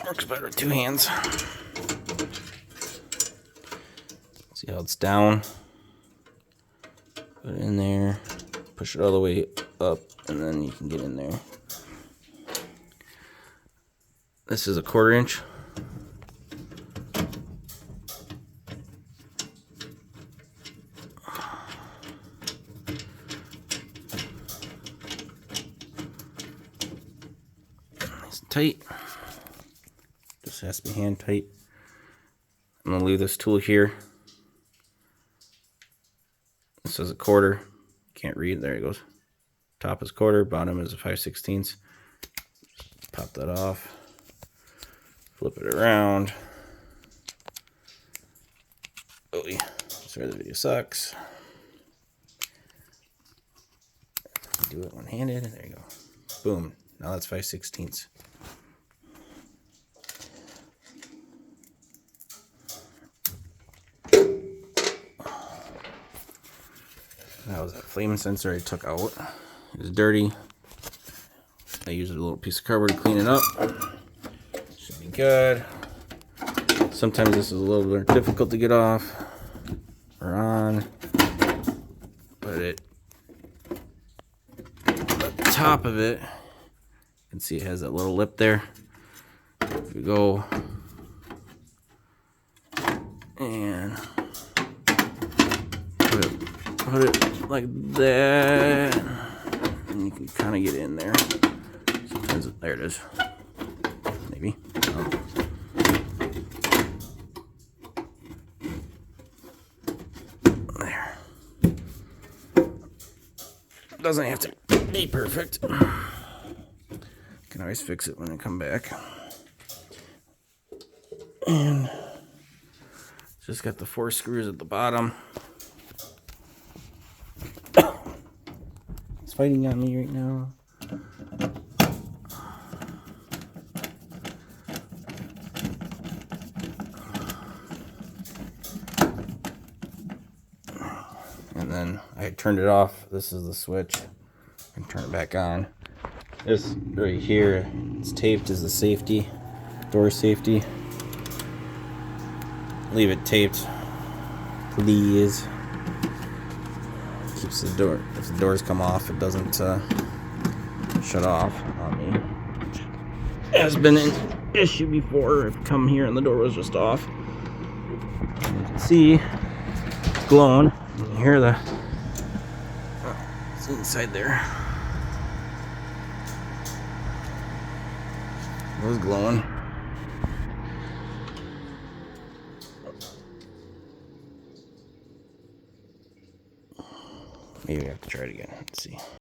Works better with two hands. See how it's down? Put it in there, push it all the way up, and then you can get in there. This is a 1/4 inch. Nice and tight. Just has to be hand tight. I'm gonna leave this tool here. This is a 1/4. Can't read. There it goes. Top is 1/4. Bottom is a 5/16. Pop that off. Flip it around. Oh yeah. Sorry, the video sucks. Do it one-handed. There you go. Boom. Now that's 5/16. That was that flame sensor I took out. It was dirty. I used a little piece of cardboard to clean it up. Should be good. Sometimes this is a little bit difficult to get off or on, but the top of it, you can see it has that little lip there. If you go and put it like that, and you can kind of get in there. Sometimes, there it is. Maybe. There. Doesn't have to be perfect. Can always fix it when I come back. And just got the 4 screws at the bottom. It's fighting on me right now. And then I turned it off. This is the switch. I can turn it back on. This right here, it's taped as the safety, door safety. Leave it taped, please. Keeps the door, if the doors come off, it doesn't shut off on me. Has been an issue before. I've come here and the door was just off. And you can see it's glowing. You can hear the it's inside there. It was glowing. Maybe I have to try it again. Let's see.